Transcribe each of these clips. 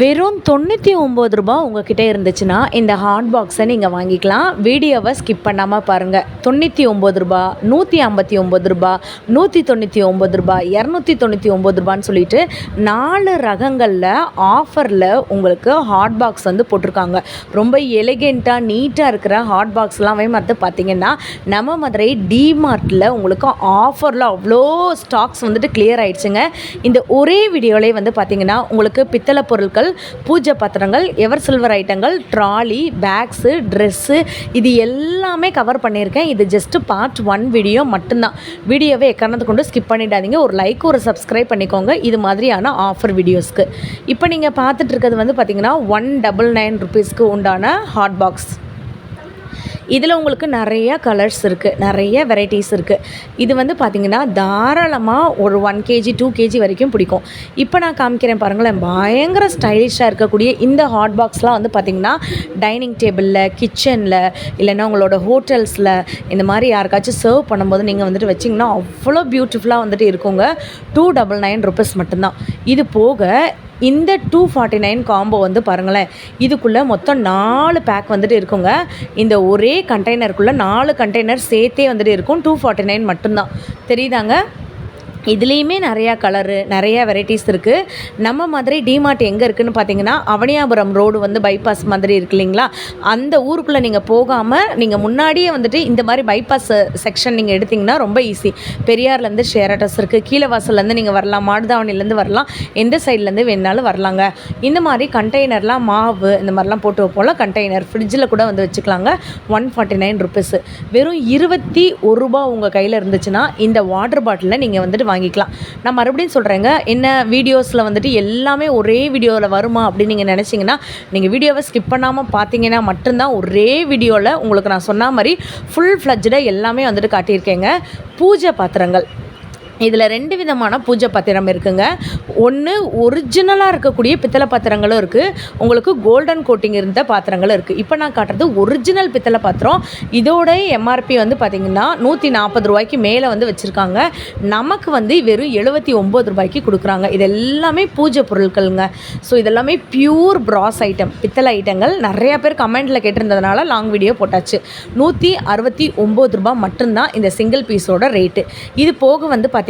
வெறும் ரூ. 99 உங்ககிட்ட இருந்துச்சுன்னா இந்த ஹாட் பாக்ஸை நீங்கள் வாங்கிக்கலாம். வீடியோவை ஸ்கிப் பண்ணாமல் பாருங்கள். ரூ. 99, ரூ. 199, ரூ. 299 சொல்லிட்டு 4 ரகங்களில் ஆஃபரில் உங்களுக்கு ஹாட் பாக்ஸ் வந்து போட்டிருக்காங்க. ரொம்ப எலிகெண்ட்டாக நீட்டாக இருக்கிற ஹாட் பாக்ஸ்லாம் வந்து பார்த்திங்கன்னா நம்ம மதுரை டிமார்ட்டில் உங்களுக்கு ஆஃபரில் அவ்வளோ ஸ்டாக்ஸ் வந்துட்டு கிளியர் ஆகிடுச்சுங்க. இந்த ஒரே வீடியோவிலே வந்து பார்த்திங்கன்னா உங்களுக்கு பித்தளை பொருட்கள், பூஜை பாத்திரங்கள், எவர் சில்வர் ஐட்டங்கள், ட்ராலி, பேக்ஸு, ட்ரெஸ்ஸு, இது எல்லாமே கவர் பண்ணியிருக்கேன். இது ஜஸ்ட் பார்ட் 1 வீடியோ மட்டும்தான். வீடியோவை எக்காரணத்தை கொண்டு ஸ்கிப் பண்ணிடாதீங்க. ஒரு லைக், ஒரு சப்ஸ்கிரைப் பண்ணிக்கோங்க இது மாதிரியான ஆஃபர் வீடியோஸ்க்கு. இப்போ நீங்கள் பார்த்துட்டு இருக்கிறது வந்து பார்த்திங்கன்னா ₹199 உண்டான ஹாட் பாக்ஸ். இதில் உங்களுக்கு நிறைய கலர்ஸ் இருக்குது, நிறைய வெரைட்டிஸ் இருக்குது. இது வந்து பார்த்திங்கன்னா தாராளமாக ஒரு 1 kg 2 kg வரைக்கும் பிடிக்கும். இப்போ நான் காமிக்கிறேன் பாருங்களேன். பயங்கர ஸ்டைலிஷாக இருக்கக்கூடிய இந்த ஹாட் பாக்ஸ்லாம் வந்து பார்த்திங்கன்னா டைனிங் டேபிளில், கிச்சனில், இல்லைன்னா உங்களோட ஹோட்டல்ஸில் இந்த மாதிரி யாருக்காச்சும் சர்வ் பண்ணும்போது நீங்கள் வந்துட்டு வச்சிங்கன்னா அவ்வளோ பியூட்டிஃபுல்லாக வந்துட்டு இருக்குங்க. ₹299 மட்டும்தான். இது போக இந்த 249 காம்போ வந்து பாருங்களேன். இதுக்குள்ளே மொத்தம் 4 பேக் வந்துட்டு இருக்குங்க. இந்த ஒரே கண்டெய்னருக்குள்ளே 4 கண்டெய்னர் சேர்த்தே வந்துட்டு இருக்கும். 249 மட்டும்தான். தெரியுதாங்க? இதுலேயுமே நிறையா கலரு, நிறையா வெரைட்டிஸ் இருக்குது. நம்ம மதுரை டிமார்ட் எங்கே இருக்குதுன்னு பார்த்தீங்கன்னா அவனியாபுரம் ரோடு வந்து பைபாஸ் மாதிரி இருக்கு இல்லைங்களா, அந்த ஊருக்குள்ளே நீங்கள் போகாமல் நீங்கள் முன்னாடியே வந்துட்டு இந்த மாதிரி பைபாஸ் செக்ஷன் நீங்கள் எடுத்திங்கன்னா ரொம்ப ஈஸி. பெரியார்லேருந்து ஷேரட்டஸ் இருக்குது, கீழே வாசல்லேருந்து நீங்கள் வரலாம், மாடுதாவணிலேருந்து வரலாம், எந்த சைட்லேருந்து வேணாலும் வரலாங்க. இந்த மாதிரி கண்டெய்னர்லாம் மாவு இந்த மாதிரிலாம் போட்டு வைப்போம்ல, கண்டெய்னர் ஃப்ரிட்ஜில் கூட வந்து வச்சுக்கலாங்க. ₹149. வெறும் ₹21 உங்கள் கையில் இருந்துச்சுன்னா இந்த வாட்டர் பாட்டிலில் நீங்கள் வந்துட்டு வாங்கிக்கலாம். நான் மறுபடியும் சொல்கிறேங்க, என்ன வீடியோஸில் வந்துட்டு எல்லாமே ஒரே வீடியோவில் வருமா அப்படின்னு நீங்கள் நினச்சிங்கன்னா நீங்கள் வீடியோவை ஸ்கிப் பண்ணாமல் பார்த்தீங்கன்னா மட்டும்தான் ஒரே வீடியோவில் உங்களுக்கு நான் சொன்ன மாதிரி ஃபுல் ஃப்ளட்ஜாக எல்லாமே வந்துட்டு காட்டியிருக்கேங்க. பூஜை பாத்திரங்கள் இதில் 2 விதமான பூஜை பாத்திரம் இருக்குங்க. ஒன்று ஒரிஜினலாக இருக்கக்கூடிய பித்தளை பாத்திரங்களும் இருக்குது, உங்களுக்கு கோல்டன் கோட்டிங் இருந்த பாத்திரங்களும் இருக்குது. இப்போ நான் காட்டுறது ஒரிஜினல் பித்தளை பாத்திரம். இதோட எம்ஆர்பி வந்து பார்த்திங்கன்னா ₹140 மேலே வந்து வச்சுருக்காங்க. நமக்கு வந்து வெறும் ₹79 கொடுக்குறாங்க. இது எல்லாமே பூஜை பொருட்களுங்க. ஸோ இதெல்லாமே பியூர் பிராஸ் ஐட்டம், பித்தளை ஐட்டங்கள். நிறையா பேர் கமெண்டில் கேட்டிருந்ததுனால லாங் வீடியோ போட்டாச்சு. ₹169 மட்டும்தான் இந்த சிங்கிள் பீஸோட ரேட்டு. இது போக வந்து பார்த்திங்கன்னா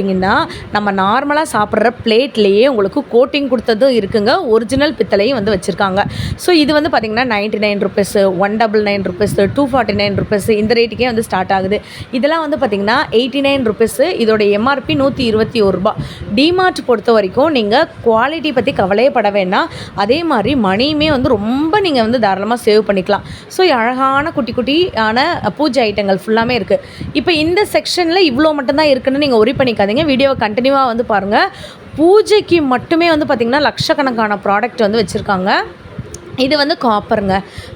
நம்ம நார்மலாக சாப்பிட்ற பிளேட்லேயே உங்களுக்கு கோட்டிங் கொடுத்ததும் இருக்குங்க. ஒரிஜினல் பித்தளையும் வந்து வச்சுருக்காங்க. ஸோ இது வந்து பார்த்திங்கன்னா ₹99, ₹199, ₹249 இந்த ரேட்டுக்கே வந்து ஸ்டார்ட் ஆகுது. இதெல்லாம் வந்து பார்த்திங்கன்னா ₹89. இதோட எம்ஆர்பி ₹121. டிமார்ட் பொறுத்த வரைக்கும் நீங்கள் குவாலிட்டி பற்றி கவலையே பட வேண்டாம். அதே மாதிரி மணியுமே வந்து ரொம்ப நீங்கள் வந்து தாராளமாக சேவ் பண்ணிக்கலாம். ஸோ அழகான குட்டி குட்டியான பூஜை ஐட்டங்கள் ஃபுல்லாமே இருக்குது. இப்போ இந்த செக்ஷனில் இவ்வளோ மட்டும்தான் இருக்குன்னு நீங்கள் ஒரி பண்ணிக்காதீங்க. வீடியோவை கண்டினியூவாக வந்து பாருங்கள். பூஜைக்கு மட்டுமே வந்து பார்த்திங்கன்னா லட்சக்கணக்கான ப்ராடக்ட் வந்து வச்சுருக்காங்க. இது வந்து காப்பருங்க.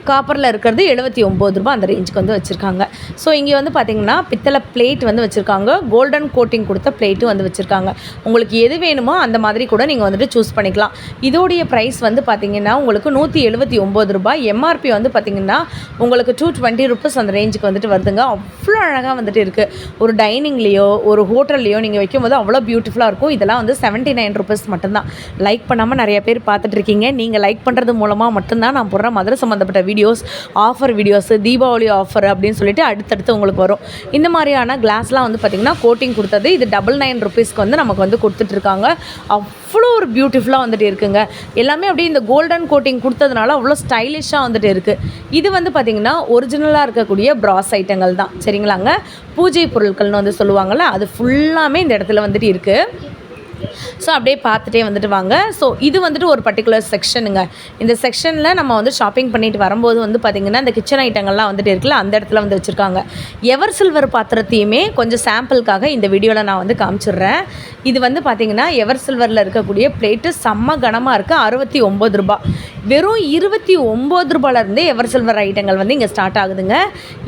காப்பரில் இருக்கிறது ₹79 அந்த ரேஞ்சுக்கு வந்து வச்சுருக்காங்க. ஸோ இங்கே வந்து பார்த்திங்கன்னா பித்தளை பிளேட் வந்து வச்சுருக்காங்க, கோல்டன் கோட்டிங் கொடுத்த பிளேட்டும் வந்து வச்சுருக்காங்க. உங்களுக்கு எது வேணுமோ அந்த மாதிரி கூட நீங்கள் வந்துட்டு சூஸ் பண்ணிக்கலாம். இதோடைய ப்ரைஸ் வந்து பார்த்திங்கன்னா உங்களுக்கு ₹179. எம்ஆர்பி வந்து பார்த்திங்கன்னா உங்களுக்கு ₹220 அந்த ரேஞ்சுக்கு வந்துட்டு வருதுங்க. அவ்வளோ அழகாக வந்துட்டு இருக்குது. ஒரு டைனிங்லேயோ ஒரு ஹோட்டல்லையோ நீங்கள் வைக்கும்போது அவ்வளோ பியூட்டிஃபுல்லாக இருக்கும். இதெல்லாம் வந்து ₹79 மட்டும்தான். லைக் பண்ணாமல் நிறைய பேர் பார்த்துட்ருக்கீங்க. நீங்கள் லைக் பண்ணுறது மூலமாக மட்டும்தான் நான் போடுற மதுரை சம்மந்தப்பட்ட videos, offer videos, Deepavali offer அப்படின்னு சொல்லிட்டு அடுத்தடுத்து உங்களுக்கு வரும். இந்த மாதிரியான கிளாஸ்லாம் வந்து பார்த்திங்கன்னா கோட்டிங் கொடுத்தது. இது ₹99 வந்து நமக்கு வந்து கொடுத்துட்ருக்காங்க. அவ்வளோ ஒரு பியூட்டிஃபுல்லாக வந்துட்டு இருக்குங்க. எல்லாமே அப்படியே இந்த கோல்டன் கோட்டிங் கொடுத்ததுனால அவ்வளோ ஸ்டைலிஷாக வந்துட்டு இருக்குது. இது வந்து பார்த்திங்கன்னா ஒரிஜினலாக இருக்கக்கூடிய பிராஸ் ஐட்டங்கள் தான். சரிங்களாங்க? பூஜை பொருட்கள்னு வந்து சொல்லுவாங்கள்ல, அது ஃபுல்லாமே இந்த இடத்துல வந்துட்டு இருக்குது. ஸோ அப்படியே பார்த்துட்டே வந்துட்டு வாங்க. ஸோ இது வந்துட்டு ஒரு பர்டிகுலர் செக்ஷனுங்க. இந்த செக்ஷனில் நம்ம வந்து ஷாப்பிங் பண்ணிட்டு வரும்போது வந்து பார்த்திங்கன்னா இந்த கிச்சன் ஐட்டங்கள்லாம் வந்துட்டு இருக்குல்ல, அந்த இடத்துல வந்து வச்சுருக்காங்க. எவர் சில்வர் பாத்திரத்தையுமே கொஞ்சம் சாம்பிளுக்காக இந்த வீடியோவில் நான் வந்து காமிச்சிடுறேன். இது வந்து பார்த்திங்கன்னா எவர் சில்வரில் இருக்கக்கூடிய பிளேட்டு செம்ம கனமாக இருக்குது. ₹69. வெறும் ₹29இருந்தே எவர் சில்வர் ஐட்டங்கள் வந்து இங்கே ஸ்டார்ட் ஆகுதுங்க.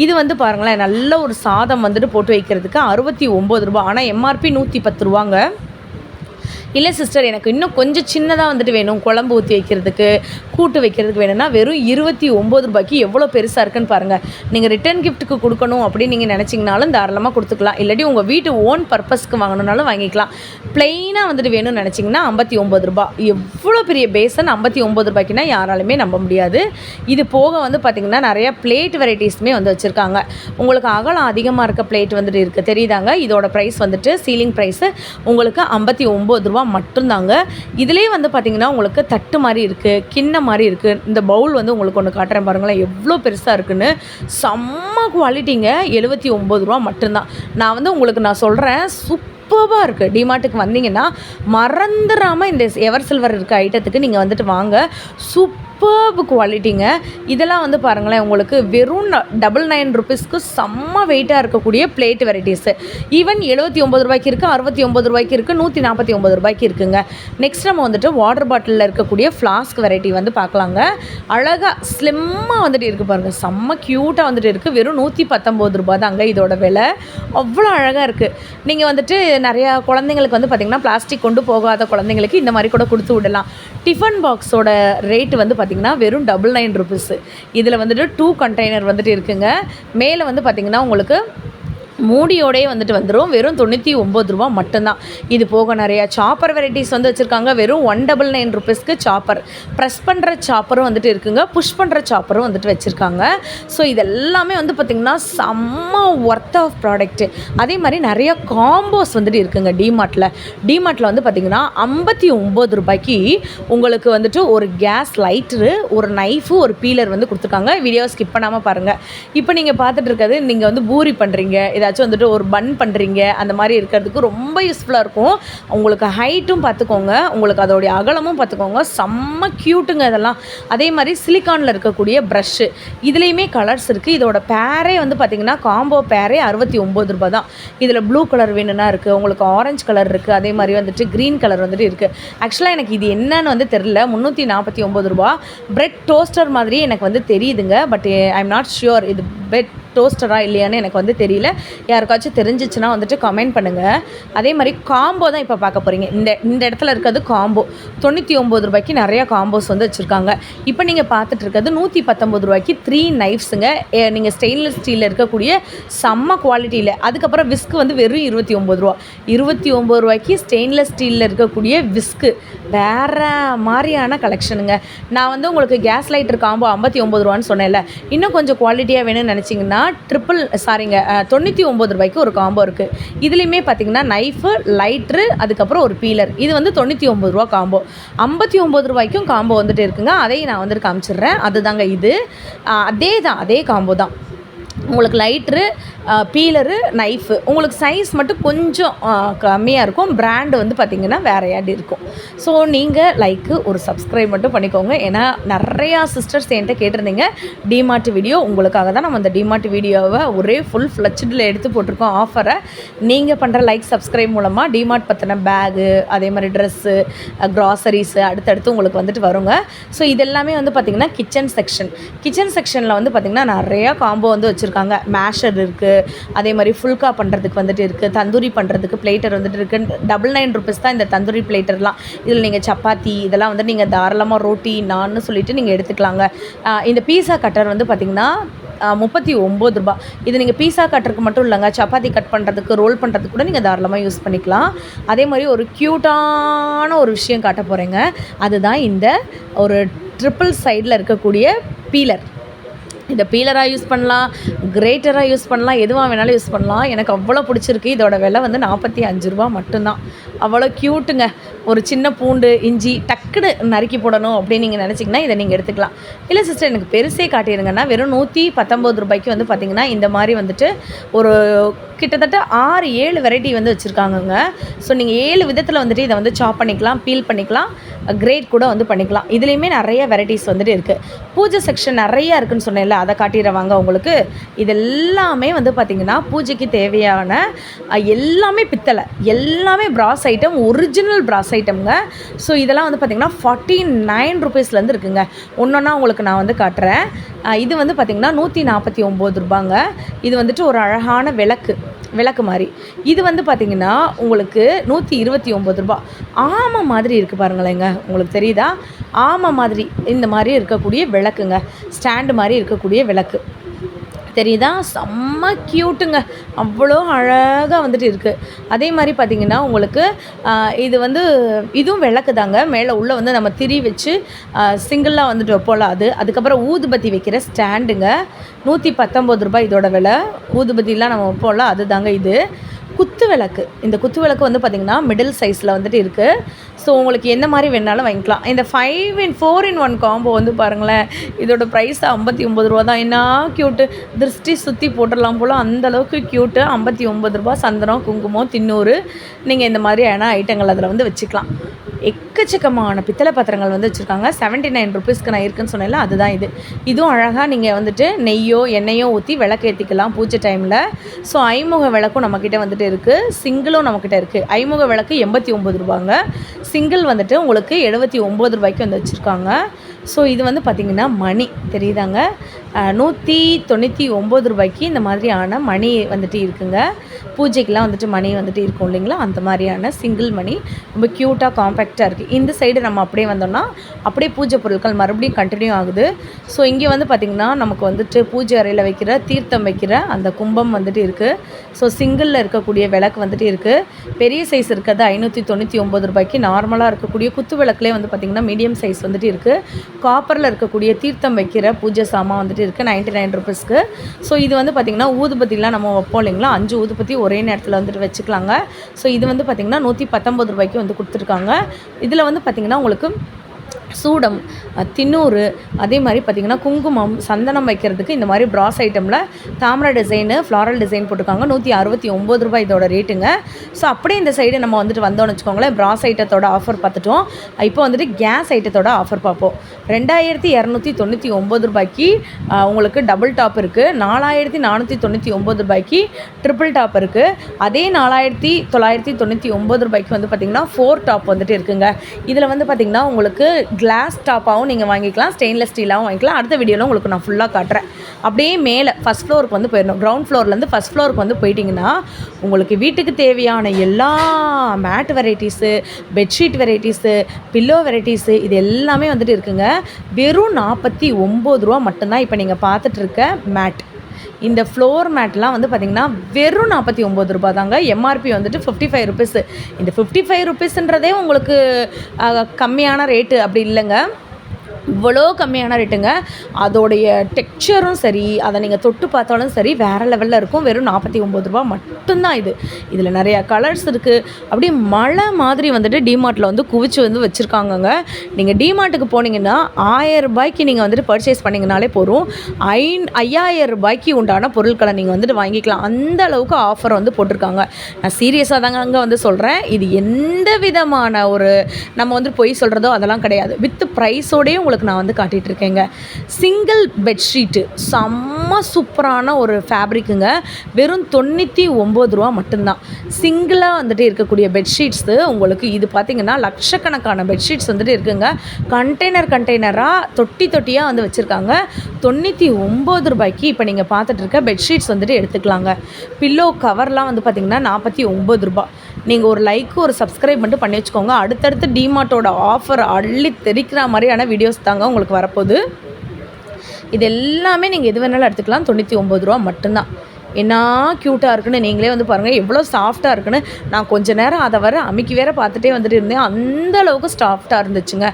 இது வந்து பாருங்களேன், நல்ல ஒரு சாதம் வந்துட்டு போட்டு வைக்கிறதுக்கு ₹69. ஆனால் எம்ஆர்பி ₹110. இல்லை சிஸ்டர் எனக்கு இன்னும் கொஞ்சம் சின்னதாக வந்துட்டு வேணும், குழம்பு ஊற்றி வைக்கிறதுக்கு, கூட்டு வைக்கிறதுக்கு வேணும்னா வெறும் 29 ரூபாய்க்கு எவ்வளோ பெருசாக இருக்குன்னு பாருங்கள். நீங்கள் ரிட்டர்ன் கிஃப்ட்டுக்கு கொடுக்கணும் அப்படின்னு நீங்கள் நினச்சிங்கனாலும் தாராளமாக கொடுத்துக்கலாம். இல்லாட்டி உங்கள் வீட்டு ஓன் பர்பஸ்க்கு வாங்கணுன்னாலும் வாங்கிக்கலாம். ப்ளெயினாக வந்துட்டு வேணும்னு நினச்சிங்கன்னா 59 ரூபா. எவ்வளோ பெரிய பேசன் 59 ரூபாய்க்குன்னா யாராலுமே நம்ப முடியாது. இது போக வந்து பார்த்திங்கன்னா நிறையா பிளேட் வெரைட்டிஸுமே வந்து வச்சுருக்காங்க. உங்களுக்கு அகலம் அதிகமாக இருக்க பிளேட் வந்துட்டு இருக்குது தெரியுதாங்க. இதோட ப்ரைஸ் வந்துட்டு சீலிங் ப்ரைஸு உங்களுக்கு 59 ரூபா மட்டும்தாங்க. இதிலே வந்து பார்த்திங்கன்னா உங்களுக்கு தட்டு மாதிரி இருக்குது, கிண்ணம் மாதிரி இருக்குது. இந்த பவுல் வந்து உங்களுக்கு ஒன்று காட்டுறேன் பாருங்களேன், எவ்வளோ பெருசாக இருக்குன்னு. செம்ம குவாலிட்டிங்க. 79 ரூபா மட்டும்தான். நான் வந்து உங்களுக்கு நான் சொல்கிறேன், சூப்பராக இருக்குது. டிமார்ட்டுக்கு வந்தீங்கன்னா மறந்துடாமல் இந்த எவர் சில்வர் இருக்க ஐட்டத்துக்கு நீங்கள் வந்துட்டு வாங்க. சூப்பர்பு குவாலிட்டிங்க. இதெல்லாம் வந்து பாருங்களேன், உங்களுக்கு வெறும் 99 ருபீஸ்க்கு செம்ம வெயிட்டாக இருக்கக்கூடிய பிளேட் வெரைட்டிஸு. ஈவன் 79 ரூபாய்க்கு இருக்குது, 69 ரூபாய்க்கு இருக்குது, 149 ரூபாய்க்கு இருக்குங்க. நெக்ஸ்ட் நம்ம வந்துட்டு வாட்டர் பாட்டிலில் இருக்கக்கூடிய ஃப்ளாஸ்க் வெரைட்டி வந்து பார்க்கலாங்க. அழகாக ஸ்லிம்மாக வந்துட்டு இருக்குது பாருங்கள், செம்ம க்யூட்டாக வந்துட்டு இருக்குது. வெறும் 119 ரூபா தாங்க இதோட விலை. அவ்வளோ அழகாக இருக்குது. நீங்கள் வந்துட்டு நிறையா குழந்தைங்களுக்கு வந்து பார்த்திங்கன்னா பிளாஸ்டிக் கொண்டு போகாத குழந்தைங்களுக்கு இந்த மாதிரி கூட கொடுத்து விடலாம். டிஃபன் பாக்ஸோட ரேட்டு வந்து பார்த்திங்கன்னா வெறும் 99 ருபீஸு. இதில் வந்துட்டு 2 கண்டெய்னர் வந்துட்டு இருக்குங்க. மேலே வந்து பார்த்திங்கன்னா உங்களுக்கு மூடியோடே வந்துட்டு வந்துடும். வெறும் 99 ரூபா மட்டும்தான். இது போக நிறையா சாப்பர் வெரைட்டிஸ் வந்து வச்சுருக்காங்க. வெறும் 199 ருபீஸ்க்கு சாப்பர், ப்ரெஸ் பண்ணுற சாப்பரும் வந்துட்டு இருக்குங்க, புஷ் பண்ணுற சாப்பரும் வந்துட்டு வச்சுருக்காங்க. ஸோ இதெல்லாமே வந்து பார்த்திங்கன்னா செம்ம ஒர்த் ஆஃப் ப்ராடக்ட்டு. அதே மாதிரி நிறையா காம்போஸ் வந்துட்டு இருக்குங்க டிமார்ட்டில் வந்து பார்த்திங்கன்னா 59 ரூபாய்க்கு உங்களுக்கு வந்துட்டு ஒரு கேஸ் லைட்ரு, ஒரு நைஃபு, ஒரு பீலர் வந்து கொடுத்துருக்காங்க. வீடியோ ஸ்கிப் பண்ணாமல் பாருங்கள். இப்போ நீங்கள் பார்த்துட்டு இருக்கிறது, நீங்கள் வந்து பூரி பண்ணுறீங்க, ஏதாச்சும் வந்துட்டு ஒரு பன் பண்ணுறீங்க, அந்த மாதிரி இருக்கிறதுக்கு ரொம்ப யூஸ்ஃபுல்லாக இருக்கும். உங்களுக்கு ஹைட்டும் பார்த்துக்கோங்க, உங்களுக்கு அதோடைய அகலமும் பார்த்துக்கோங்க. செம்ம க்யூட்டுங்க இதெல்லாம். அதே மாதிரி சிலிக்கானில் இருக்கக்கூடிய ப்ரஷ்ஷு, இதுலேயுமே கலர்ஸ் இருக்குது. இதோட பேரே வந்து பார்த்திங்கன்னா காம்போ பேரே 69 ரூபா தான். இதில் ப்ளூ கலர் வேணும்னா இருக்குது, உங்களுக்கு ஆரஞ்சு கலர் இருக்குது, அதே மாதிரி வந்துட்டு க்ரீன் கலர் வந்துட்டு இருக்குது. ஆக்சுவலாக எனக்கு இது என்னன்னு வந்து தெரில. 349 ரூபா. பிரெட் டோஸ்டர் மாதிரி எனக்கு வந்து தெரியுதுங்க. But I am not sure இது பிரெட் டோஸ்டரா இல்லையான்னு எனக்கு வந்து தெரியல. யாருக்காச்சும் தெரிஞ்சிச்சுன்னா வந்துட்டு கமெண்ட் பண்ணுங்கள். அதே மாதிரி காம்போ தான் இப்போ பார்க்க போகிறீங்க. இந்த இடத்துல இருக்கிறது காம்போ. 99 ரூபாய்க்கு நிறையா காம்போஸ் வந்து வச்சுருக்காங்க. இப்போ நீங்கள் பார்த்துட்டு இருக்கிறது 119 ரூபாய்க்கு 3 நைஃப்ஸுங்க. நீங்கள் ஸ்டெயின்லெஸ் ஸ்டீலில் இருக்கக்கூடிய செம்ம குவாலிட்டியில். அதுக்கப்புறம் விஸ்க்கு வந்து வெறும் 29 ரூபா. 29 ரூபாய்க்கு ஸ்டெயின்லெஸ் ஸ்டீலில் இருக்கக்கூடிய விஸ்க்கு வேறு மாதிரியான கலெக்ஷனுங்க. நான் வந்து உங்களுக்கு கேஸ் லைட்டர் காம்போ 59 ரூபான்னு சொன்னேன்ல. இன்னும் கொஞ்சம் குவாலிட்டியாக வேணும்னு நினச்சிங்கன்னா 99 ரூபாய்க்கு ஒரு காம்போ இருக்குது. இதுலேயுமே பார்த்திங்கன்னா நைஃபு, லைட்ரு, அதுக்கப்புறம் ஒரு பீலர். இது வந்து 99 ரூபா காம்போ. 59 ரூபாய்க்கும் காம்போ வந்துட்டு இருக்குங்க. அதையும் நான் வந்துட்டு காமிச்சிடுறேன். அதுதாங்க இது. அதே காம்போ தான். உங்களுக்கு லைட்ரு, பீலரு, நைஃபு. உங்களுக்கு சைஸ் மட்டும் கொஞ்சம் கம்மியாக இருக்கும். பிராண்டு வந்து பார்த்திங்கன்னா வேறையாடி இருக்கும். ஸோ நீங்கள் ஒரு சப்ஸ்கிரைப் மட்டும் பண்ணிக்கோங்க. ஏன்னா நிறையா சிஸ்டர்ஸ் என்கிட்ட கேட்டிருந்தீங்க டிமார்ட் வீடியோ. உங்களுக்காக தான் நம்ம அந்த டிமார்ட் வீடியோவை ஒரே ஃபுல் ஃப்ளெட்சில் எடுத்து போட்டிருக்கோம் ஆஃபரை. நீங்கள் பண்ணுற சப்ஸ்கிரைப் மூலமாக டிமார்ட் பற்றின பேகு, அதே மாதிரி ட்ரெஸ்ஸு, க்ராசரிஸு அடுத்தடுத்து உங்களுக்கு வந்துட்டு வருங்க. ஸோ இதெல்லாமே வந்து பார்த்திங்கன்னா கிச்சன் செக்ஷனில் வந்து பார்த்திங்கன்னா நிறையா காம்போ வந்து வச்சுருக்காங்க. மேஷர் இருக்குது, அதே மாதிரி ஃபுல்கா பண்ணுறதுக்கு வந்துட்டு இருக்குது, தந்தூரி பண்ணுறதுக்கு பிளேட்டர் வந்துட்டு இருக்குது. 99 ருபீஸ் தான் இந்த தந்தூரி பிளேட்டர்லாம். இதில் நீங்கள் சப்பாத்தி இதெல்லாம் வந்து நீங்கள் தாராளமாக ரோட்டி நான்னு சொல்லிவிட்டு நீங்கள் எடுத்துக்கலாங்க. இந்த பீஸா கட்டர் வந்து பார்த்திங்கன்னா 39 ரூபா. இது நீங்கள் பீஸா கட்டருக்கு மட்டும் இல்லைங்க, சப்பாத்தி கட் பண்ணுறதுக்கு, ரோல் பண்ணுறதுக்கு கூட நீங்கள் தாராளமாக யூஸ் பண்ணிக்கலாம். அதே மாதிரி ஒரு க்யூட்டான ஒரு விஷயம் காட்ட போகிறேங்க. அதுதான் இந்த ஒரு ட்ரிபிள் சைடில் இருக்கக்கூடிய பீலர். இதை பீலராக யூஸ் பண்ணலாம், கிரேட்டராக யூஸ் பண்ணலாம், எதுவாக வேணாலும் யூஸ் பண்ணலாம். எனக்கு அவ்வளோ பிடிச்சிருக்கு. இதோட விலை வந்து 45 ரூபா மட்டும்தான். அவ்வளோ க்யூட்டுங்க. ஒரு சின்ன பூண்டு, இஞ்சி டக்குன்னு நறுக்கி போடணும் அப்படின்னு நீங்கள் நினச்சிங்கன்னா இதை நீங்கள் எடுத்துக்கலாம். இல்லை சிஸ்டர் எனக்கு பெருசே காட்டிடுங்கன்னா வெறும் 119 ரூபாய்க்கு வந்து பார்த்திங்கன்னா இந்த மாதிரி வந்துட்டு ஒரு கிட்டத்தட்ட 6-7 வெரைட்டி வந்து வச்சுருக்காங்கங்க. ஸோ நீங்கள் 7 விதத்தில் வந்துட்டு இதை வந்து சாப் பண்ணிக்கலாம், பீல் பண்ணிக்கலாம், கிரேட் கூட வந்து பண்ணிக்கலாம். இதுலேயுமே நிறைய வெரைட்டிஸ் வந்துட்டு இருக்குது. பூஜை செக்ஷன் நிறையா இருக்குதுன்னு சொன்னேன்ல, அதை காட்டிடுவாங்க உங்களுக்கு. இதெல்லாமே வந்து பார்த்திங்கன்னா பூஜைக்கு தேவையான எல்லாமே பித்தளை, எல்லாமே பிராஸ் ஐட்டம், ஒரிஜினல் பிராஸ் ஐட்டம்ங்க. ஸோ இதெல்லாம் வந்து பார்த்திங்கன்னா 49 ருபீஸ்லேருந்து இருக்குங்க. ஒன்றொன்னா உங்களுக்கு நான் வந்து காட்டுறேன். இது வந்து பார்த்திங்கன்னா 149 ரூபாங்க. இது வந்துட்டு ஒரு அழகான விளக்கு மாதிரி. இது வந்து பார்த்திங்கன்னா உங்களுக்கு 129 ரூபா. ஆமை மாதிரி இருக்குது பாருங்களேங்க, உங்களுக்கு தெரியுதா? ஆமை மாதிரி இந்த மாதிரி இருக்கக்கூடிய விளக்குங்க, ஸ்டாண்டு மாதிரி இருக்கக்கூடிய விளக்கு தெரியுதா? செம்ம க்யூட்டுங்க, அவ்வளோ அழகாக வந்துட்டு இருக்குது. அதே மாதிரி பார்த்திங்கன்னா உங்களுக்கு இது வந்து இதுவும் விளக்கு தாங்க. மேலே உள்ளே வந்து நம்ம திரி வச்சு சிங்கிளாக வந்துட்டு வைப்போல அது. அதுக்கப்புறம் ஊதுபத்தி வைக்கிற ஸ்டாண்டுங்க, 119 ரூபாய் இதோட விலை. ஊதுபத்திலாம் நம்ம வைப்போல அது தாங்க இது. குத்து விளக்கு, இந்த குத்து விளக்கு வந்து பார்த்திங்கன்னா மிடில் சைஸில் வந்துட்டு இருக்குது. ஸோ உங்களுக்கு எந்த மாதிரி வேணாலும் வாங்கிக்கலாம். இந்த 4-in-1 காம்போ வந்து பாருங்களேன், இதோட ப்ரைஸ் 59 ரூபா தான். என்ன க்யூட்டு, திருஷ்டி சுற்றி போட்டுடலாம் போல் அந்தளவுக்கு க்யூட்டு. 59 ரூபா. சந்தனம், குங்குமம், தின்னூறு, நீங்கள் இந்த மாதிரியான ஐட்டங்கள் அதில் வந்து வச்சுக்கலாம். எக்கச்சக்கமான பித்தளை பாத்திரங்கள் வந்து வச்சுருக்காங்க. 79 ருபீஸ்க்கு நான் இருக்குன்னு சொன்னேன்ல, அதுதான் இது. இதுவும் அழகாக நீங்கள் வந்துட்டு நெய்யோ எண்ணெயோ ஊற்றி விளக்கு ஏற்றிக்கலாம் பூஜை டைமில். ஸோ ஐமுக விளக்கும் நம்மக்கிட்ட வந்துட்டு இருக்குது, சிங்கிளும் நம்மக்கிட்ட இருக்குது. ஐமுக விளக்கு 89 ரூபாங்க, சிங்கிள் வந்துட்டு உங்களுக்கு 79 ரூபாய்க்கு வந்து வச்சுருக்காங்க. ஸோ இது வந்து பார்த்திங்கன்னா மணி தெரியுதாங்க, 199 ரூபாய்க்கு இந்த மாதிரியான மணி வந்துட்டு இருக்குங்க. பூஜைக்கெலாம் வந்துட்டு மணி வந்துட்டு இருக்கும் இல்லைங்களா, அந்த மாதிரியான சிங்கிள் மணி ரொம்ப க்யூட்டாக காம்பேக்டாக இருக்குது. இந்த சைடு நம்ம அப்படியே வந்தோம்னா அப்படியே பூஜை பொருட்கள் மறுபடியும் கண்டினியூ ஆகுது. ஸோ இங்கே வந்து பார்த்திங்கன்னா நமக்கு வந்துட்டு பூஜை அறையில் வைக்கிற தீர்த்தம் வைக்கிற அந்த கும்பம் வந்துட்டு இருக்குது. ஸோ சிங்கிளில் இருக்கக்கூடிய விளக்கு வந்துட்டு இருக்குது. பெரிய சைஸ் இருக்கிறது 599 ரூபாய்க்கு. நார்மலாக இருக்கக்கூடிய குத்து விளக்குலேயே வந்து பார்த்திங்கன்னா மீடியம் சைஸ் வந்துட்டு இருக்குது. காப்பரில் இருக்கக்கூடிய தீர்த்தம் வைக்கிற பூஜை சாமான் வந்துட்டு இருக்குது 99 ருபீஸ்க்கு. ஸோ இது வந்து பார்த்திங்கன்னா ஊதுபத்திலாம் நம்ம வைப்போம் இல்லைங்களா, 5 ஊதுபத்தி ஒரே நேரத்தில் வந்துட்டு வச்சுக்கலாங்க. ஸோ இது வந்து பார்த்திங்கன்னா 119 ரூபாய்க்கு வந்து கொடுத்துருக்காங்க. இதில் வந்து பார்த்திங்கன்னா உங்களுக்கு சூடம், தின்னூறு, அதே மாதிரி பார்த்திங்கன்னா குங்குமம், சந்தனம் வைக்கிறதுக்கு இந்த மாதிரி ப்ராஸ் ஐட்டமில் தாமரை டிசைனு, ஃப்ளாரல் டிசைன் போட்டிருக்காங்க. 169 ரூபாய் இதோட ரேட்டுங்க. ஸோ அப்படியே இந்த சைடு நம்ம வந்துட்டு வந்தோம்னு வச்சுக்கோங்களேன், ப்ராஸ் ஐட்டத்தோட ஆஃபர் பார்த்துட்டோம். இப்போ வந்துட்டு கேஸ் ஐட்டத்தோட ஆஃபர் பார்ப்போம். 2299 ரூபாய்க்கு உங்களுக்கு டபுள் டாப் இருக்குது. 4499 ரூபாய்க்கு ட்ரிபிள் டாப் இருக்குது. அதே 4999 ரூபாய்க்கு வந்து பார்த்திங்கன்னா 4 டாப் வந்துட்டு இருக்குங்க. இதில் வந்து பார்த்திங்கன்னா உங்களுக்கு கிளாஸ் டாப்பாகவும் நீங்கள் வாங்கிக்கலாம், ஸ்டெயின்லெஸ் ஸ்டீலாகவும் வாங்கிக்கலாம். அடுத்த வீடியோவில் உங்களுக்கு நான் ஃபுல்லாக காட்டுறேன். அப்படியே மேலே ஃபஸ்ட் ஃப்ளோருக்கு வந்து போயிடணும். கிரவுண்ட் ஃப்ளோர்லேருந்து ஃபஸ்ட் ஃப்ளோருக்கு வந்து போயிட்டிங்கன்னா உங்களுக்கு வீட்டுக்கு தேவையான எல்லா mat varieties, bedsheet varieties, pillow varieties இது எல்லாமே வந்துட்டு இருக்குங்க. வெறும் 49 ரூபா மட்டும்தான் இப்போ நீங்கள் பார்த்துட்ருக்க மேட். இந்த ஃப்ளோர் மேட்லாம் வந்து பார்த்திங்கன்னா வெறும் 49 ரூபா தாங்க. எம்ஆர்பி வந்துட்டு 55 ருபீஸு. இந்த 55 ருபீஸுன்றதே உங்களுக்கு கம்மியான ரேட்டு அப்படி இல்லைங்க, இவ்வளோ கம்மியான ரேட்டுங்க. அதோடைய டெக்ஸ்சரும் சரி, அதை நீங்கள் தொட்டு பார்த்தாலும் சரி வேறு லெவலில் இருக்கும். வெறும் 49 ரூபா மட்டும்தான் இது. இதில் நிறையா கலர்ஸ் இருக்குது. அப்படியே மழை மாதிரி வந்துட்டு டிமார்ட்டில் வந்து குவிச்சு வந்து வச்சுருக்காங்கங்க. நீங்கள் டிமார்ட்டுக்கு போனீங்கன்னா 1000 ரூபாய்க்கு நீங்கள் வந்துட்டு பர்ச்சேஸ் பண்ணிங்கனாலே போதும், 5000 ரூபாய்க்கு உண்டான பொருட்களை நீங்கள் வந்துட்டு வாங்கிக்கலாம். அந்த அளவுக்கு ஆஃபர் வந்து போட்டிருக்காங்க. நான் சீரியஸாக தாங்க அங்கே வந்து சொல்கிறேன். இது எந்த விதமான ஒரு நம்ம வந்து பொய் சொல்கிறதோ அதெல்லாம் கிடையாது. வித் ப்ரைஸோடையும் உங்களுக்கு நான் வந்து காட்டிகிட்டு இருக்கேங்க. சிங்கிள் பெட்ஷீட்டு செம்ம சூப்பரான ஒரு ஃபேப்ரிக்குங்க. வெறும் 99 ரூபா மட்டும்தான். சிங்கிளாக வந்துட்டு இருக்கக்கூடிய பெட்ஷீட்ஸு உங்களுக்கு இது பார்த்திங்கன்னா லட்சக்கணக்கான பெட்ஷீட்ஸ் வந்துட்டு இருக்குங்க. கண்டெய்னராக தொட்டியாக வந்து வச்சுருக்காங்க. 99 ரூபாய்க்கு இப்போ நீங்கள் பார்த்துட்டு இருக்க பெட்ஷீட்ஸ் வந்துட்டு எடுத்துக்கலாங்க. பில்லோ கவர்லாம் வந்து பார்த்திங்கன்னா 49 ரூபா. நீங்கள் ஒரு லைக்கு ஒரு சப்ஸ்கிரைப் மட்டும் பண்ணி வச்சுக்கோங்க. அடுத்தடுத்து டிமார்ட்டோட ஆஃபர் அள்ளி தெரிக்கிற மாதிரியான வீடியோஸ் தாங்க உங்களுக்கு வரப்போகுது. இது எல்லாமே நீங்கள் எது வேணாலும் எடுத்துக்கலாம். 99 ரூபா மட்டும்தான். என்ன க்யூட்டாக இருக்குன்னு நீங்களே வந்து பாருங்கள், எவ்வளோ சாஃப்டாக இருக்குன்னு. நான் கொஞ்சம் நேரம் அதை வர அமைக்கி வேற பார்த்துட்டே வந்துட்டு இருந்தேன், அந்தளவுக்கு சாஃப்டாக இருந்துச்சுங்க.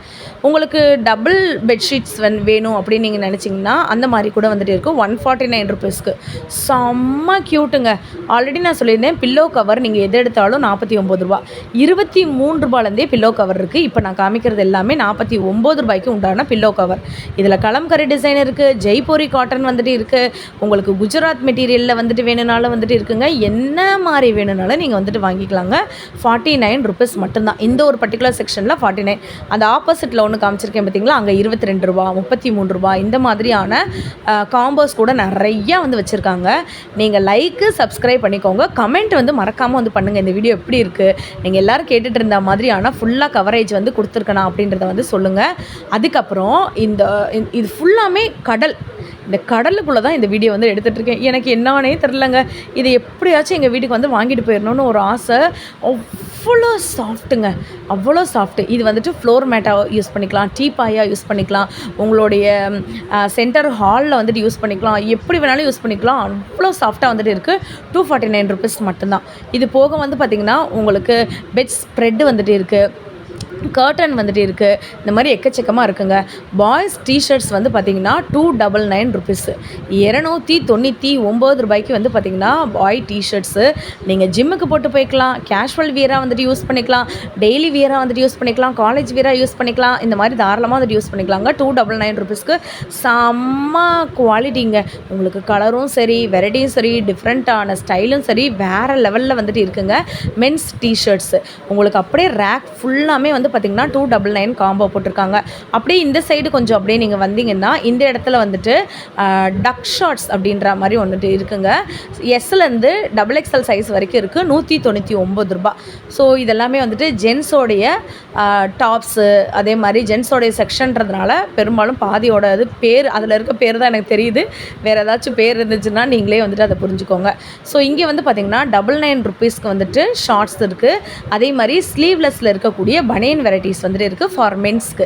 உங்களுக்கு டபுள் பெட்ஷீட்ஸ் வேணும் அப்படின்னு நீங்கள் நினச்சிங்கன்னா அந்த மாதிரி கூட வந்துட்டு இருக்கும். 149 ருபீஸ்க்கு செம்ம க்யூட்டுங்க. ஆல்ரெடி நான் சொல்லியிருந்தேன், பில்லோ கவர் நீங்கள் எது எடுத்தாலும் 49 ரூபா. 23 ரூபாலேருந்தே பில்லோ கவர் இருக்குது. இப்போ நான் காமிக்கிறது எல்லாமே 49 ரூபாய்க்கு உண்டான பில்லோ கவர். இதில் கலம்கரி டிசைன் இருக்குது, ஜெய்ப்பூரி காட்டன் வந்துட்டு இருக்குது, உங்களுக்கு குஜராத் மெட்டீரியலில் வந்துட்டு வேணும்னாலும் வந்துட்டு இருக்குங்க. என்ன மாதிரி வேணும்னாலும் நீங்கள் வந்துட்டு வாங்கிக்கலாங்க. 49 ருபீஸ் மட்டும்தான் இந்த ஒரு பர்டிகுலர் செக்ஷனில். 49. அந்த ஆப்போசிட்டில் ஒன்று காமிச்சிருக்கேன் பார்த்தீங்களா, அங்கே 22 ரூபா, 33 ரூபா, இந்த மாதிரியான காம்போஸ் கூட நிறையா வந்து வச்சுருக்காங்க. நீங்கள் லைக்கு சப்ஸ்கிரைப் பண்ணிக்கோங்க. கமெண்ட் வந்து மறக்காமல் வந்து பண்ணுங்கள், இந்த வீடியோ எப்படி இருக்குது, நீங்கள் எல்லோரும் கேட்டுட்டு இருந்த மாதிரியான ஃபுல்லாக கவரேஜ் வந்து கொடுத்துருக்கணும் அப்படின்றத வந்து சொல்லுங்கள். அதுக்கப்புறம் இது ஃபுல்லாமே கடல். இந்த கடலுக்குள்ளே தான் இந்த வீடியோ வந்து எடுத்துகிட்ருக்கேன். எனக்கு என்னானே தெரிலங்க. இது எப்படியாச்சும் எங்கள் வீட்டுக்கு வந்து வாங்கிட்டு போயிடணும்னு ஒரு ஆசை. அவ்வளோ சாஃப்ட்டுங்க, அவ்வளோ சாஃப்ட்டு. இது வந்துட்டு ஃப்ளோர் மேட்டாக யூஸ் பண்ணிக்கலாம், டீப்பாயாக யூஸ் பண்ணிக்கலாம், உங்களுடைய சென்டர் ஹாலில் வந்துட்டு யூஸ் பண்ணிக்கலாம், எப்படி வேணாலும் யூஸ் பண்ணிக்கலாம். அவ்வளோ சாஃப்டாக வந்துட்டு இருக்குது. 249 ருபீஸ் மட்டும்தான். இது போக வந்து பார்த்திங்கன்னா உங்களுக்கு பெட் ஸ்ப்ரெட்டு வந்துட்டு இருக்குது, கர்டன் வந்துட்டு இருக்குது. இந்த மாதிரி எக்கச்சக்கமாக இருக்குங்க. பாய்ஸ் டிஷர்ட்ஸ் வந்து பார்த்திங்கன்னா 299 ருபீஸு, 299 ரூபாய்க்கு வந்து பார்த்திங்கன்னா பாய் டிஷர்ட்ஸு நீங்கள் ஜிம்முக்கு போட்டு போய்க்கலாம், கேஷுவல் வியராக வந்துட்டு யூஸ் பண்ணிக்கலாம், டெய்லி வியராக வந்துட்டு யூஸ் பண்ணிக்கலாம், காலேஜ் வியராக யூஸ் பண்ணிக்கலாம். இந்த மாதிரி தாராளமாக வந்துட்டு யூஸ் பண்ணிக்கலாங்க. 299 ருபீஸ்க்கு செம்ம குவாலிட்டிங்க. உங்களுக்கு கலரும் சரி, வெரைட்டியும் சரி, டிஃப்ரெண்ட்டான ஸ்டைலும் சரி, வேறு லெவலில் வந்துட்டு இருக்குங்க. மென்ஸ் டிஷர்ட்ஸு உங்களுக்கு அப்படியே ரேக் ஃபுல்லாமே வந்து பார்த்திங்கன்னா 299 காம்போ போட்டிருக்காங்க. அப்படியே இந்த சைடு கொஞ்சம் அப்படியே நீங்கள் வந்தீங்கன்னா இந்த இடத்துல வந்துட்டு டக் ஷார்ட்ஸ் அப்படின்ற மாதிரி வந்துட்டு இருக்குங்க. எஸ்லேருந்து XXL சைஸ் வரைக்கும் இருக்குது. 199 ரூபா. ஸோ இதெல்லாமே வந்துட்டு ஜென்ஸோடைய டாப்ஸு, அதே மாதிரி ஜென்ஸோடைய செக்ஷன்றதுனால பெரும்பாலும் பாதியோட இது பேர் அதில் இருக்க பேர் தான் எனக்கு தெரியுது. வேறு ஏதாச்சும் பேர் இருந்துச்சுன்னா நீங்களே வந்துட்டு அதை புரிஞ்சுக்கோங்க. ஸோ இங்கே வந்து பார்த்திங்கன்னா 99 ருபீஸ்க்கு வந்துட்டு ஷார்ட்ஸ் இருக்குது. அதே மாதிரி ஸ்லீவ்லெஸில் இருக்கக்கூடிய பனியன் வெரைட்டிஸ் வந்துட்டு இருக்குது ஃபார் மென்ஸ்க்கு.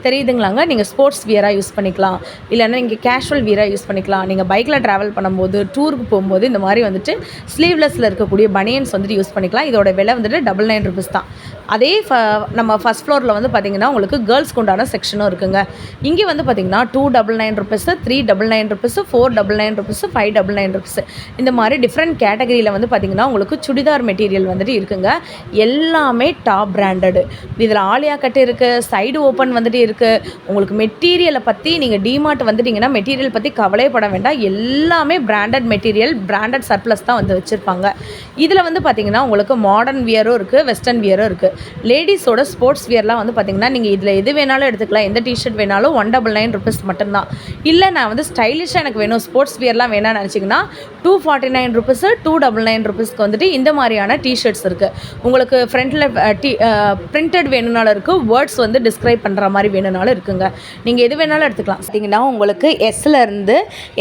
தெரியுதுங்களாங்க. நீங்கள் ஸ்போர்ட்ஸ் வியராக யூஸ் பண்ணிக்கலாம், இல்லைன்னா நீங்கள் கேஷுவல் வியராக யூஸ் பண்ணிக்கலாம். நீங்கள் பைக்கில் ட்ராவல் பண்ணும்போது, டூருக்கு போகும்போது இந்த மாதிரி வந்துட்டு ஸ்லீவ்லெஸில் இருக்கக்கூடிய பனியன்ஸ் வந்துட்டு யூஸ் பண்ணிக்கலாம். இதோட விலை வந்துட்டு 99 ருபீஸ் தான். அதே நம்ம ஃபஸ்ட் ஃப்ளோரில் வந்து பார்த்திங்கன்னா உங்களுக்கு கேர்ள்ஸ்க்கு உண்டான செக்ஷனும் இருக்குங்க. இங்கே வந்து பார்த்திங்கன்னா 299 ருபீஸு, 399 ருபீஸு, 499 ருபீஸு, 599 ருபீஸு, இந்த மாதிரி டிஃப்ரெண்ட் கேட்டகரியில் வந்து பார்த்திங்கன்னா உங்களுக்கு சுடிதார் மெட்டீரியல் வந்துட்டு இருக்குங்க. எல்லாமே டாப் பிராண்டடு. இதில் ஆலியா கட்டு இருக்குது, சைடு ஓப்பன் வந்துட்டு இருக்குது. உங்களுக்கு மெட்டீரியலை பற்றி நீங்கள் டிமார்ட் வந்துட்டிங்கன்னா மெட்டீரியல் பற்றி கவலைப்பட வேண்டாம். எல்லாமே பிராண்டட் மெட்டீரியல், பிராண்டட் சர்ப்ளஸ் தான் வந்து வச்சுருப்பாங்க. இதில் வந்து பார்த்திங்கன்னா உங்களுக்கு மாடர்ன் வியரும் இருக்குது, வெஸ்டர்ன் வியரும் இருக்குது. லேடிஸோட ஸ்போர்ட்ஸ் வியர்லாம் வந்து பார்த்திங்கன்னா நீங்கள் இதில் எது வேணாலும் எடுத்துக்கலாம். எந்த டிஷர்ட் வேணாலும் 199 ருபீஸ் மட்டும்தான். இல்லை நான் வந்து ஸ்டைலிஷாக எனக்கு வேணும், ஸ்போர்ட்ஸ் வியர்லாம் வேணாம்னு நினச்சிங்கன்னா 249 ருபீஸு, 299 ருபீஸ்க்கு வந்துட்டு இந்த மாதிரியான டிஷர்ட்ஸ் இருக்குது. உங்களுக்கு ஃப்ரண்ட்டில் பிரிண்டட் வேணும்னாலும் இருக்குது, வேர்ட்ஸ் வந்து டிஸ்கிரைப் பண்ணுற மாதிரி வேணும்னாலும் இருக்குங்க. நீங்கள் எது வேணாலும் எடுத்துக்கலாம். பார்த்திங்கன்னா உங்களுக்கு எஸ்லேருந்து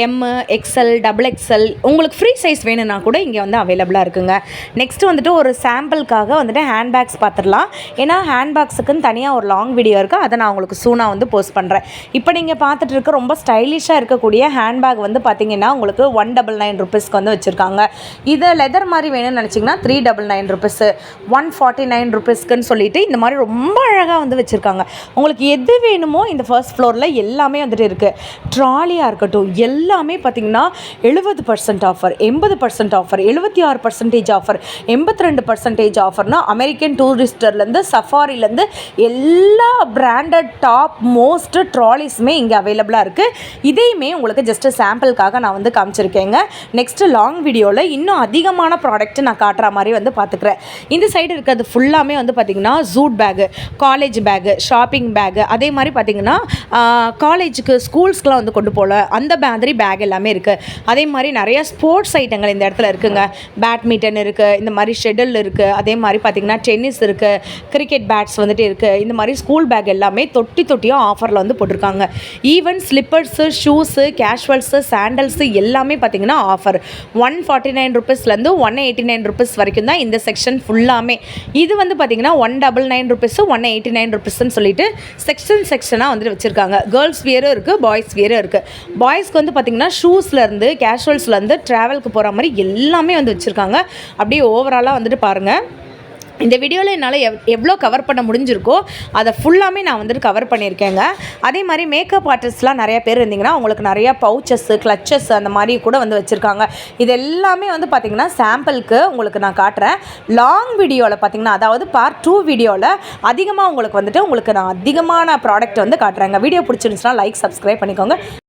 M, XL, XXL உங்களுக்கு ஃப்ரீ சைஸ் வேணும்னா கூட இங்கே வந்து அவைலபிளாக இருக்குங்க. நெக்ஸ்ட்டு வந்துட்டு ஒரு சாம்பிளுக்காக வந்துட்டு ஹேண்ட்பேக்ஸ் பார்த்துடலாம். ஏன்னா ஹேண்ட்பேக்ஸுக்குன்னு தனியாக ஒரு லாங் வீடியோ இருக்குது, அதை நான் உங்களுக்கு சூனாக வந்து போஸ்ட் பண்ணுறேன். இப்போ நீங்கள் பார்த்துட்டு இருக்க ரொம்ப ஸ்டைலிஷாக இருக்கக்கூடிய ஹேண்ட்பேக் வந்து பார்த்திங்கன்னா உங்களுக்கு 199 ருபீஸ்க்கு வந்து வச்சுருக்காங்க. இதை லெதர் மாதிரி வேணும்னு நினச்சிங்கன்னா 399 ருபீஸு, 149 ருபீஸ்க்குன்னு சொல்லிட்டு இந்த மாதிரி ரொம்ப அழகாக வந்து வச்சுருக்காங்க. உங்களுக்கு எது வேணுமோ இந்த ஃபர்ஸ்ட் ஃப்ளோரில் எல்லாமே வந்துட்டு இருக்குது. ட்ராலியாக இருக்கட்டும், எல்லாமே பார்த்திங்கன்னா 70% ஆஃபர், 80% ஆஃபர், 76% ஆஃபர், 82% ஆஃபர்னா அமெரிக்கன் டூரிஸ்டர்லேருந்து சஃபாரிலேருந்து எல்லா பிராண்டட் டாப் மோஸ்ட் ட்ராலிஸுமே இங்கே அவைலபிளாக இருக்குது. இதையுமே உங்களுக்கு ஜஸ்ட்டு சாம்பிளுக்காக நான் வந்து காமிச்சிருக்கேங்க. நெக்ஸ்ட்டு லாங் வீடியோவில் இன்னும் அதிகமான ப்ராடக்ட்டு நான் காட்டுற மாதிரி வந்து பார்த்துக்கிறேன். இந்த சைடு இருக்கிறது ஃபுல்லாமே வந்து பார்த்திங்கன்னா jute bag, college bag, shopping bag, அதே மாதிரி பார்த்திங்கன்னா காலேஜுக்கு ஸ்கூல்ஸ்க்கெலாம் வந்து கொண்டு போகல அந்த மாதிரி பேக் எல்லாமே இருக்குது. அதே மாதிரி நிறைய ஸ்போர்ட்ஸ் ஐட்டங்கள் இந்த இடத்துல இருக்குங்க. பேட்மிண்டன் இருக்குது, இந்த மாதிரி ஷெட்டில் இருக்குது, அதே மாதிரி பார்த்திங்கன்னா டென்னிஸ் இருக்குது, கிரிக்கெட் பேட்ஸ் வந்துட்டு இருக்குது. இந்த மாதிரி ஸ்கூல் பேக் எல்லாமே தொட்டியாக ஆஃபரில் வந்து போட்டிருக்காங்க. ஈவன் ஸ்லிப்பர்ஸு, ஷூஸு, கேஷுவல்ஸு, சாண்டல்ஸு எல்லாமே பார்த்திங்கன்னா ஆஃபர் 149 ருபீஸ்லேருந்து 189 ருபீஸ் வரைக்கும் தான் இந்த செக்ஷன் ஃபுல்லாமே. இது வந்து பார்த்திங்கன்னா 199 ருபீஸு, 189 ருபீஸ்ன்னு சொல்லிட்டு செக்ஷனாக வந்துட்டு வச்சுருக்காங்க. கேர்ள்ஸ் வியரும் இருக்குது, பாய்ஸ் வியரும் இருக்குது. பாய்ஸ்க்கு வந்து பார்த்திங்கன்னா ஷூஸ்லேருந்து கேஷுவல்ஸ்லேருந்து ட்ராவலுக்கு போகிற மாதிரி எல்லாமே வந்து வச்சுருக்காங்க. அப்படியே ஓவராலாக வந்துட்டு பாருங்கள். இந்த வீடியோவில் என்னால் எவ்வளோ கவர் பண்ண முடிஞ்சிருக்கோ அதை ஃபுல்லாமே நான் வந்துட்டு கவர் பண்ணியிருக்கேங்க. அதே மாதிரி மேக்கப் ஆர்டிஸ்ட்லாம் நிறையா பேர் இருந்தீங்கன்னா உங்களுக்கு நிறையா பவுச்சஸ்ஸு, கிளச்சஸ் அந்த மாதிரி கூட வந்து வச்சுருக்காங்க. இது எல்லாமே வந்து பார்த்திங்கன்னா சாம்பிளுக்கு உங்களுக்கு நான் காட்டுறேன். லாங் வீடியோவில் பார்த்திங்கன்னா, அதாவது பார்ட் 2 வீடியோவில் அதிகமாக உங்களுக்கு வந்துட்டு உங்களுக்கு நான் அதிகமான ப்ராடக்ட் வந்து காட்டுறேங்க. வீடியோ பிடிச்சிருந்துச்சுன்னா லைக், சப்ஸ்கிரைப் பண்ணிக்கோங்க.